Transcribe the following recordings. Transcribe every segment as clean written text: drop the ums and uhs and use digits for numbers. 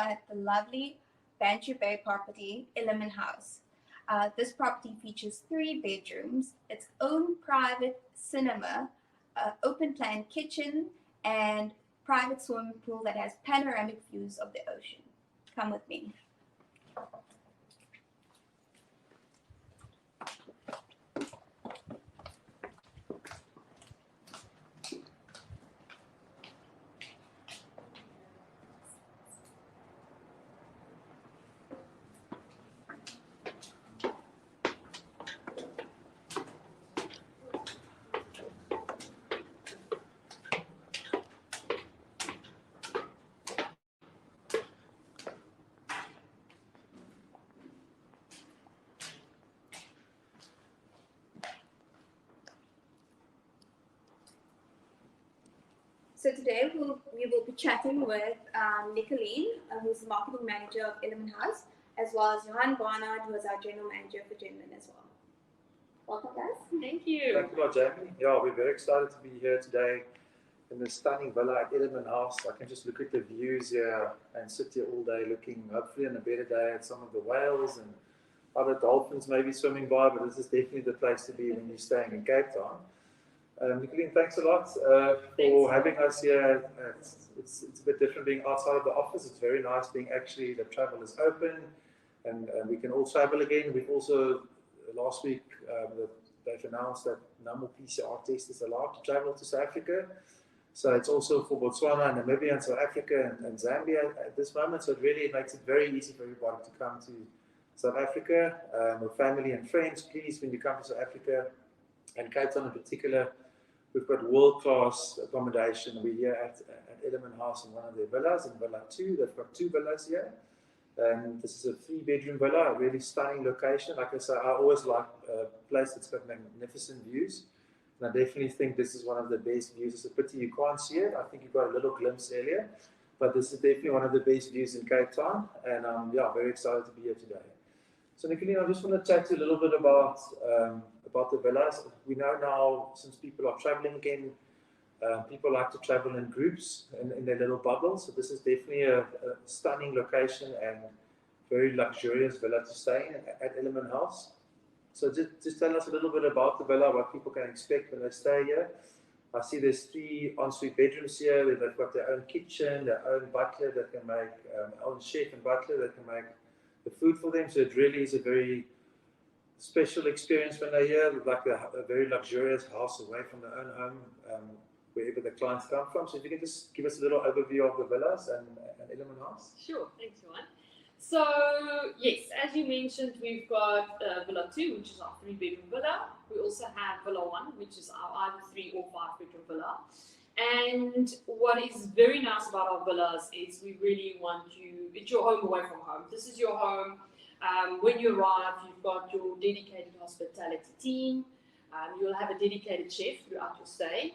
are at the lovely Bantry Bay property, Ellerman House. This property features 3 bedrooms, its own private cinema, open plan kitchen, and private swimming pool that has panoramic views of the ocean. Come with me. So today we will be chatting with Nicolene, who's the marketing manager of Ellerman House, as well as Johann, who is our general manager for Jenman as well. Welcome, guys. Thank you. Thank you, Jamie. Yeah, we're very excited to be here today in this stunning villa at Ellerman House. I can just look at the views here and sit here all day looking, hopefully on a better day, at some of the whales and other dolphins maybe swimming by, but this is definitely the place to be when you're staying in Cape Town. Nicolene, thanks a lot for having us here. It's a bit different being outside of the office. It's very nice being actually, the travel is open and we can all travel again. We've also, last week, they've announced that no more PCR test is allowed to travel to South Africa. So it's also for Botswana, Namibia, and South Africa and Zambia at this moment. So it really makes it very easy for everybody to come to South Africa with family and friends. Please, when you come to South Africa and Cape Town in particular, we've got world-class accommodation. We're here at Ellerman House in one of their villas, in Villa 2. They've got 2 villas here. This is a 3-bedroom villa, a really stunning location. Like I say, I always like a place that's got magnificent views. And I definitely think this is one of the best views. It's a pity you can't see it. I think you got a little glimpse earlier. But this is definitely one of the best views in Cape Town. And yeah, very excited to be here today. So Nicolene, I just want to chat to you a little bit about the villas. We know now, since people are traveling again, people like to travel in groups in their little bubbles. So this is definitely a stunning location and very luxurious villa to stay in at Ellerman House. So just tell us a little bit about the villa, what people can expect when they stay here. I see there's 3 ensuite bedrooms here. They've got their own kitchen, their own butler that can make, own chef and butler that can make the food for them. So it really is a very special experience when they're here, like a very luxurious house away from their own home, wherever the clients come from. So if you can just give us a little overview of the villas and Ellerman House. Sure, thanks, Johann. So yes, as you mentioned, we've got Villa 2, which is our 3-bedroom villa. We also have Villa 1, which is our either 3 or 5-bedroom villa. And what is very nice about our villas is we really want you, it's your home away from home. This is your home. When you arrive, you've got your dedicated hospitality team. You'll have a dedicated chef throughout your stay,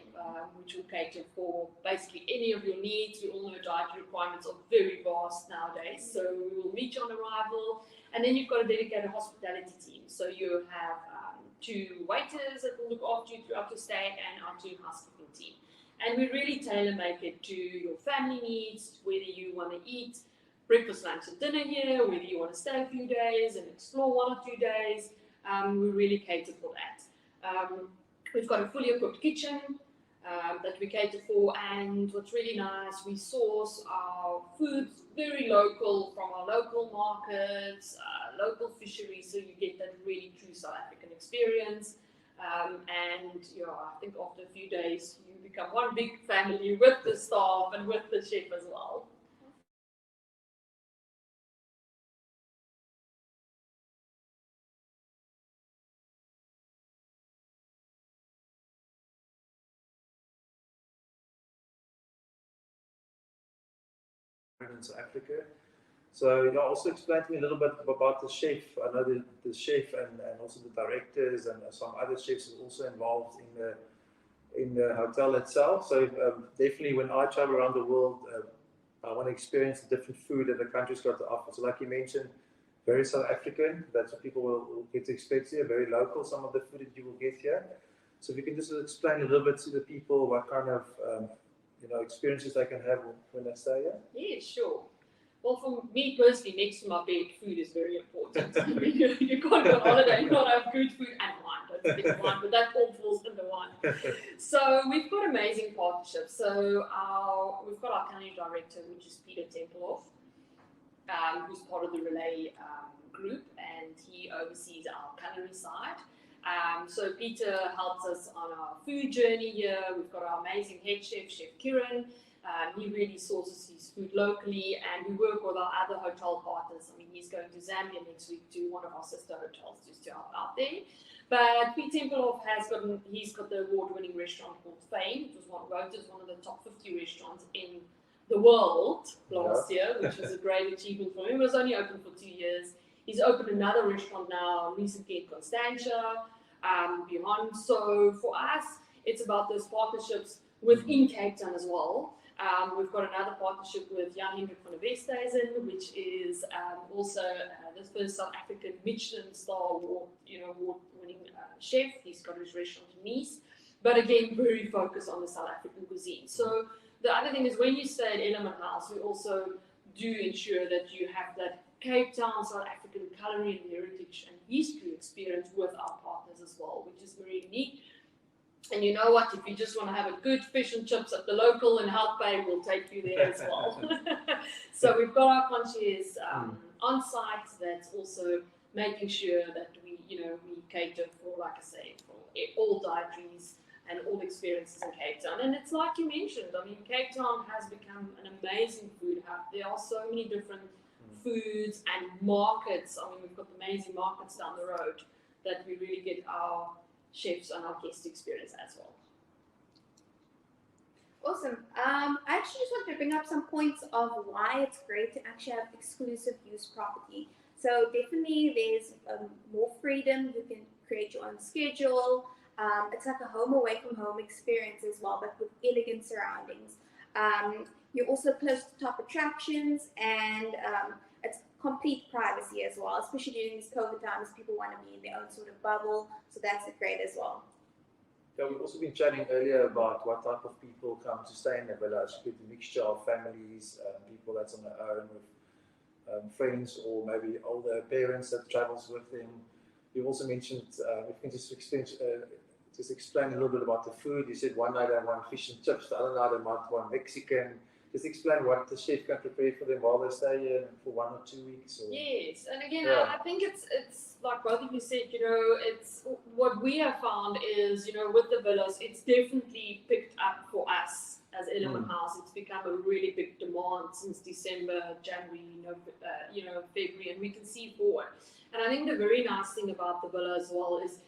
which will cater for basically any of your needs. We all know dietary requirements are very vast nowadays, so we will meet you on arrival. And then you've got a dedicated hospitality team. So you have 2 waiters that will look after you throughout your stay and our 2 housekeeping team. And we really tailor-make it to your family needs, whether you want to eat breakfast, lunch and dinner here, whether you want to stay a few days and explore 1 or 2 days. We really cater for that. We've got a fully equipped kitchen that we cater for, and what's really nice, we source our foods very local from our local markets, local fisheries, so you get that really true South African experience. And yeah, I think after a few days you become one big family with the staff and with the chef as well. In South Africa. So you know, also explain to me a little bit about the chef. I know the chef and also the directors and some other chefs are also involved in the hotel itself. So definitely when I travel around the world, I want to experience the different food that the country's got to offer. So like you mentioned, very South African. That's what people will get to expect here. Very local, some of the food that you will get here. So if you can just explain a little bit to the people what kind of experiences they can have when they stay here. Yeah, sure. Well, for me personally, next to my bed, food is very important. I mean, you can't go on holiday and not have good food and wine. Don't forget wine, but that all falls under wine. So we've got amazing partnerships. So we've got our culinary director, which is Peter Tempelhoff, who's part of the Relay group, and he oversees our culinary side. So Peter helps us on our food journey here. We've got our amazing head chef, Chef Kiran. He really sources his food locally, and we work with our other hotel partners. I mean, he's going to Zambia next week to one of our sister hotels just to help out there. But Pete Tempelhoff he's got the award-winning restaurant called Fame, which was voted as one of the top 50 restaurants in the world last year, which was a great achievement for him. It was only open for 2 years. He's opened another restaurant now recently in Constantia, Johann. So for us, it's about those partnerships within Cape Town as well. We've got another partnership with Jan Hendrik van der Westhuizen, which is also the first South African Michelin star award-winning chef. He's got his restaurant in Nice, but again, very focused on the South African cuisine. So the other thing is when you stay at Ellerman House, we also do ensure that you have that Cape Town, South African culinary and heritage and history experience with our partners as well, which is very unique. And you know what? If you just want to have a good fish and chips at the local in Help Bay, we'll take you there as well. So we've got our concierge on site that's also making sure that we cater for, like I say, for all dietaries and all experiences in Cape Town. And it's like you mentioned, I mean, Cape Town has become an amazing food hub. There are so many different foods and markets. I mean, we've got amazing markets down the road that we really get our chefs and our guest experience as well. Awesome. I actually just want to bring up some points of why it's great to actually have exclusive use property. So definitely there's more freedom. You can create your own schedule. It's like a home away from home experience as well, but with elegant surroundings. You're also close to top attractions, and it's complete privacy as well, especially during these COVID times. People want to be in their own sort of bubble, so that's great as well. Yeah, we've also been chatting earlier about what type of people come to stay in the villa. It's a mixture of families, people that's on their own with friends, or maybe older parents that travels with them. You've also mentioned, if you can just explain a little bit about the food. You said one night I want fish and chips, the other night I might want Mexican. Just explain what the chef can prepare for them while they stay here for 1 or 2 weeks. Or... Yes, and again, I think it's like both of you said, it's what we have found is, with the villas, it's definitely picked up for us as Ellerman House. It's become a really big demand since December, January, February, and we can see forward. And I think the very nice thing about the villa as well is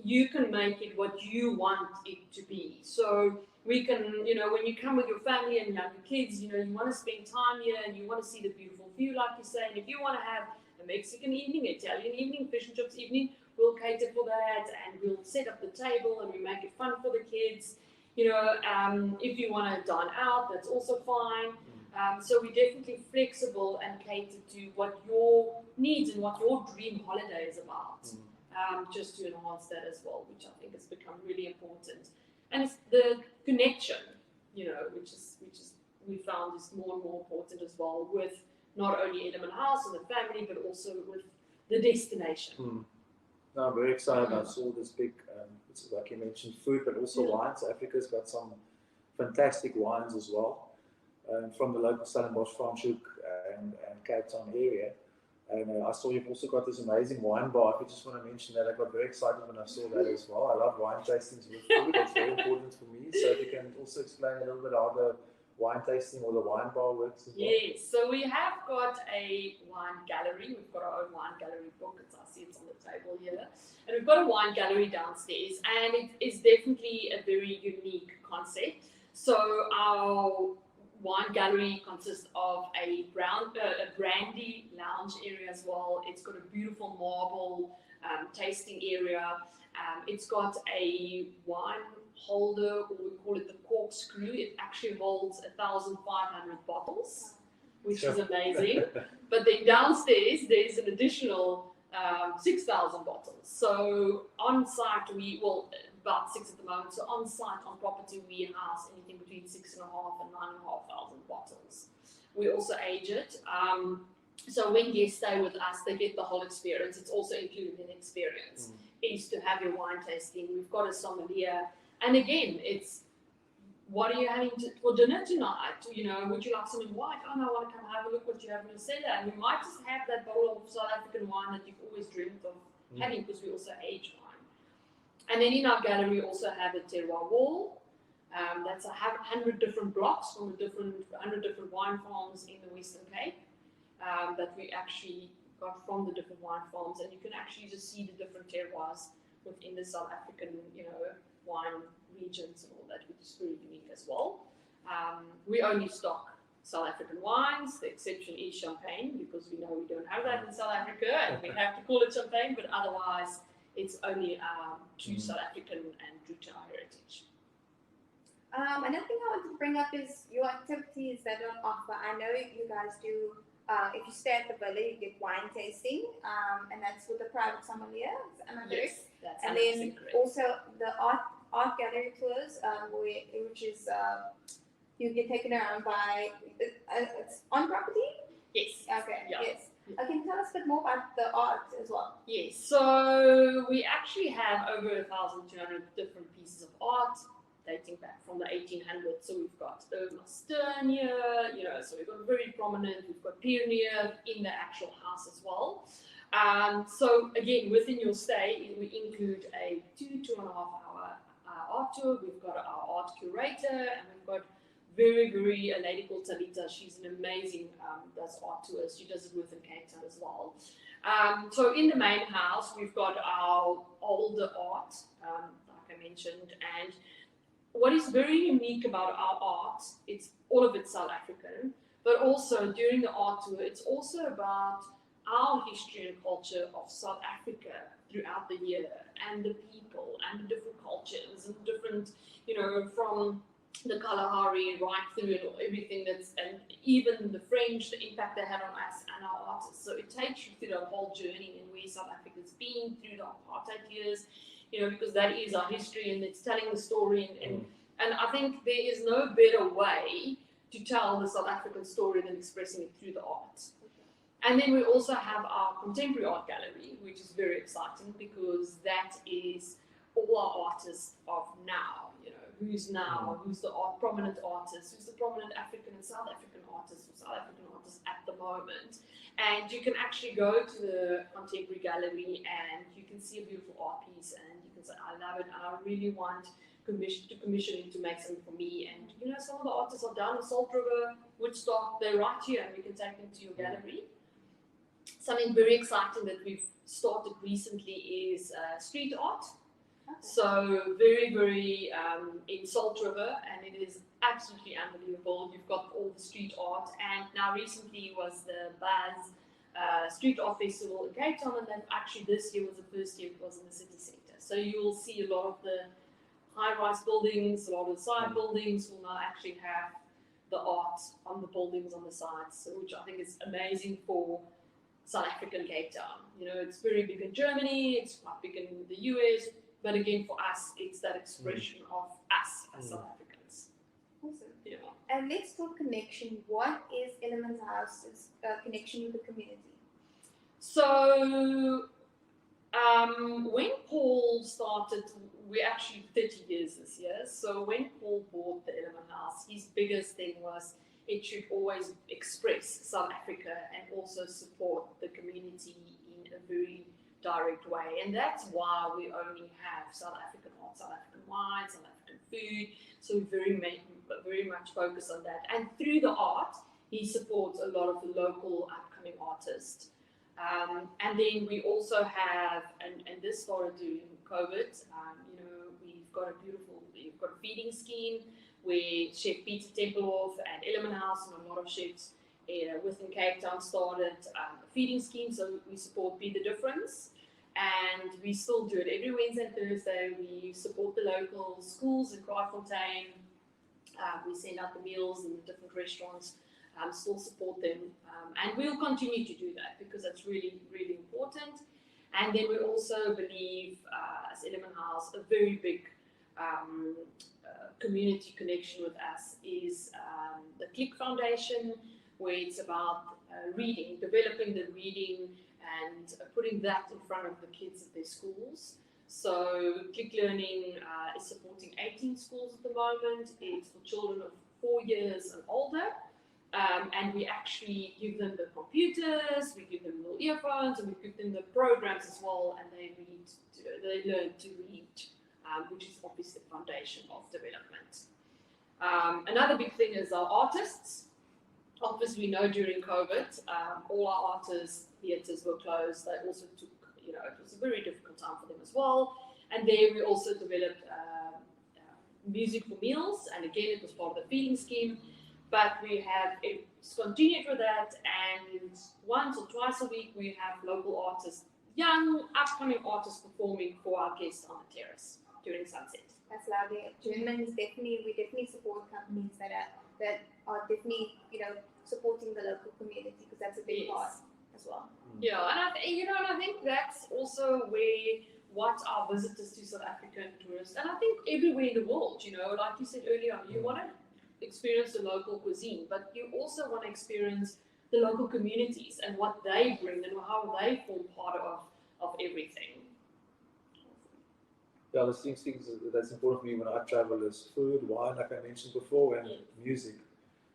you can make it what you want it to be. So we can, when you come with your family and younger kids, you want to spend time here and you want to see the beautiful view, like you say. And if you want to have a Mexican evening, Italian evening, fish and chips evening, we'll cater for that, and we'll set up the table and we make it fun for the kids. If you want to dine out, that's also fine. So we're definitely flexible and cater to what your needs and what your dream holiday is about. Just to enhance that as well, which I think has become really important. And it's the connection, which is we found is more and more important as well, with not only Ellerman House and the family, but also with the destination. No, I'm very excited. I saw this big, it's like you mentioned, food, but also wines. Africa's got some fantastic wines as well, from the local Stellenbosch, Franschhoek and Cape Town area. And I saw you've also got this amazing wine bar. I just want to mention that I got very excited when I saw that as well. I love wine tastings with food. It's very important for me. So if you can also explain a little bit how the wine tasting or the wine bar works as well. Yes, so we have got a wine gallery. We've got our own wine gallery book. I see it's on the table here. And we've got a wine gallery downstairs. And it is definitely a very unique concept. So our wine gallery consists of a brandy lounge area as well. It's got a beautiful marble tasting area. It's got a wine holder, or we call it the corkscrew. It actually holds 1,500 bottles, which is amazing. But then downstairs, there's an additional 6,000 bottles. So on site, about 6 at the moment. So on site, on property, we house anything between 6,500 and 9,500 bottles. We also age it. So when guests stay with us, they get the whole experience. It's also included in the experience. Is to have your wine tasting. We've got a sommelier, and again, it's what are you having for dinner tonight? You know, would you like something white? Oh no, I want to come have a look what you have in the cellar. And we might just have that bottle of South African wine that you've always dreamed of having, because we also age wine. And then in our gallery, we also have a terroir wall. That's 100 different blocks from 100 different wine farms in the Western Cape that we actually got from the different wine farms, and you can actually just see the different terroirs within the South African, wine regions and all that, which is very unique as well. We only stock South African wines. The exception is champagne, because we know we don't have that in South Africa, and we have to call it champagne. But otherwise, it's only true South African and true to our heritage. Another thing I want to bring up is your activities that are on offer. I know you guys do. If you stay at the villa, you get wine tasting, and that's with a private sommelier. Am I correct? Yes, that's And then correct. also the art gallery tours, which is you get taken around by. It's on property. Yes. Okay. Yeah. Yes. Can you tell us a bit more about the art as well? Yes. So we actually have over 1,200 different pieces of art dating back from the 1800s. So we've got Irma Stern here, so we've got very prominent, we've got Pioneer in the actual house as well. So again, within your stay, we include a 2.5 hour art tour. We've got our art curator, and we've got a lady called Talita. She's an amazing, does art tours. She does it within Cape Town as well. So in the main house, we've got our older art, like I mentioned, and what is very unique about our art, it's all of it South African, but also during the art tour, it's also about our history and culture of South Africa throughout the year, and the people, and the different cultures, and different, from the Kalahari right through and everything and even the French, the impact they had on us and our artists. So it takes you through the whole journey and where South Africa's been through the apartheid years, because that is our history, and it's telling the story, and I think there is no better way to tell the South African story than expressing it through the art. And then we also have our contemporary art gallery, which is very exciting, because that is all our artists of now, who's the prominent artist, who's the prominent African and South African artist, or South African artists at the moment. And you can actually go to the contemporary gallery and you can see a beautiful art piece, and you can say, I love it, and I really want to commission him to make something for me. And some of the artists are down in Salt River, Woodstock, they're right here, and we can take them to your gallery. Something very exciting that we've started recently is street art. So very, very in Salt River, and it is absolutely unbelievable. You've got all the street art, and now recently was the Buzz Street Art Festival in Cape Town, and then actually this year was the first year it was in the city centre. So you will see a lot of the high-rise buildings, a lot of the side buildings will now actually have the art on the buildings on the sides, so, which I think is amazing for South African Cape Town. It's very big in Germany, it's quite big in the US, but again, for us, it's that expression of us as South Africans. Awesome. Yeah. And let's talk connection. What is Ellerman House's connection with the community? So, when Paul started, we're actually 30 years this year. So when Paul bought the Ellerman House, his biggest thing was it should always express South Africa and also support the community in a very direct way. And that's why we only have South African art, South African wine, South African food. So we very much focus on that. And through the art, he supports a lot of the local upcoming artists. And then we also have, and this started during COVID, we've got a feeding scheme where Chef Peter Tempelhof and Ellerman House and a lot of chefs within Cape Town started a feeding scheme. So we support Be the Difference, and we still do it every Wednesday and Thursday. We support the local schools in Kraaifontein. We send out the meals in the different restaurants, still support them, and we'll continue to do that because that's really, really important. And then we also believe, as Ellerman House, a very big community connection with us is the Click Foundation, where it's about reading, developing the reading and putting that in front of the kids at their schools. So Click Learning is supporting 18 schools at the moment. It's for children of 4 years and older. And we actually give them the computers, we give them little earphones, and we give them the programs as well, and they learn to read, which is obviously the foundation of development. Another big thing is our artists. Obviously, we know during COVID, all our artists, theatres were closed. They also took, it was a very difficult time for them as well. And there we also developed music for meals, and again, it was part of the feeding scheme. But we have continued with that, and once or twice a week we have local artists, young, upcoming artists performing for our guests on the terrace during sunset. That's lovely. Jenman is we definitely support companies that are definitely, supporting the local community, because that's a big part as well. Yeah, and I think that's also what our visitors to South Africa and tourists, and I think everywhere in the world, like you said earlier, you want to experience the local cuisine, but you also want to experience the local communities and what they bring and how they form part of everything. Yeah, there's things that's important for me when I travel is food, wine, like I mentioned before, and music.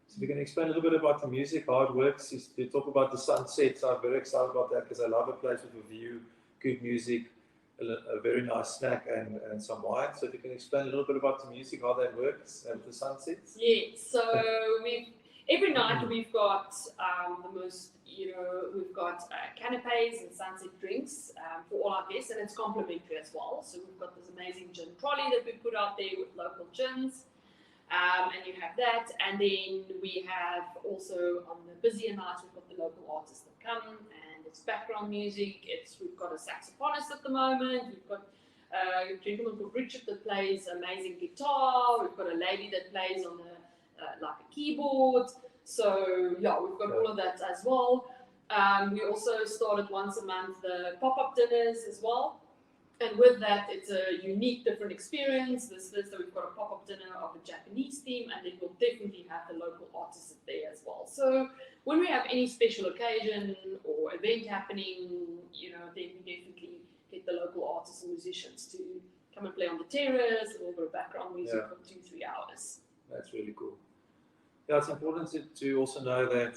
So we can explain a little bit about the music, how it works. You talk about the sunsets. I'm very excited about that because I love a place with a view, good music, a very nice snack, and some wine. So if you can explain a little bit about the music, how that works at the sunsets. Yeah, so every night we've got we've got canapes and sunset drinks for all our guests, and it's complimentary as well. So we've got this amazing gin trolley that we put out there with local gins. And you have that, and then we have also on the busier nights we've got the local artists that come, and it's background music. We've got a saxophonist at the moment. We've got a gentleman called Richard that plays amazing guitar. We've got a lady that plays on like a keyboard. So yeah, we've got all of that as well. We also started once a month the pop-up dinners as well. And with that, it's a unique, different experience. This Thursday, we've got a pop-up dinner of a Japanese theme, and then we'll definitely have the local artists there as well. So when we have any special occasion or event happening, then we definitely get the local artists and musicians to come and play on the terrace, a little bit of background music for 2-3 hours. That's really cool. Yeah, it's important to also know that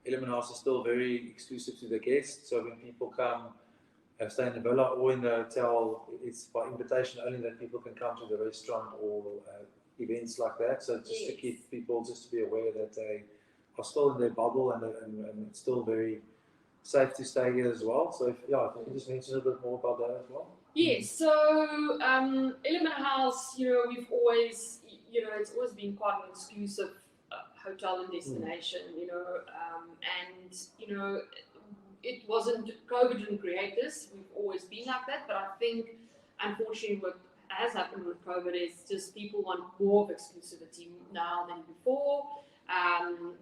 Ellerman House is still very exclusive to the guests. So when people come, stay in the villa or in the hotel, it's by invitation only that people can come to the restaurant or events like that. So just to keep people to be aware that they are still in their bubble and it's still very safe to stay here as well. So if you can just mention a little bit more about that as well. Yes, so Ellerman House, we've always, it's always been quite an exclusive hotel and destination, and it wasn't, COVID didn't create this. We've always been like that, but I think, unfortunately, what has happened with COVID is just people want more of exclusivity now than before.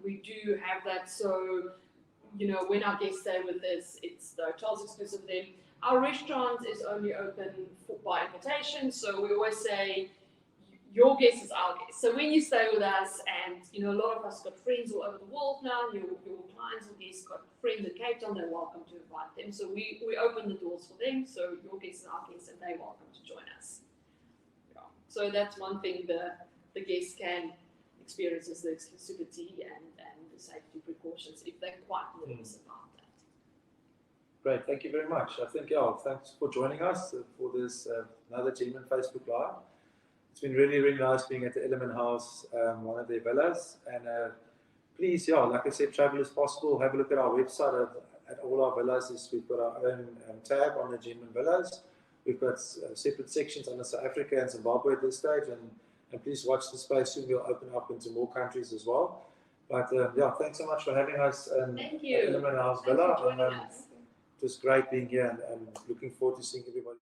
We do have that, so, when our guests stay with us, it's the hotel's exclusive to them. Our restaurant is only open by invitation, so we always say, your guest is our guest. So when you stay with us, and a lot of us got friends all over the world now, your clients or guests got friends in Cape Town, they're welcome to invite them. So we open the doors for them, so your guests are our guests, and they're welcome to join us. Yeah. So that's one thing the guests can experience is the exclusivity and the safety precautions if they're quite nervous about that. Great, thank you very much. I think, thanks for joining us for this another Jenman Facebook Live. It's been really, really nice being at the Ellerman House, one of their villas. And please, like I said, travel is possible. Have a look at our website. At all our villas, we've got our own tab on the Jenman villas. We've got separate sections under South Africa and Zimbabwe at this stage. And please watch the space. Soon we'll open up into more countries as well. But thanks so much for having us at Ellerman House Villa. It was great being here and looking forward to seeing everybody.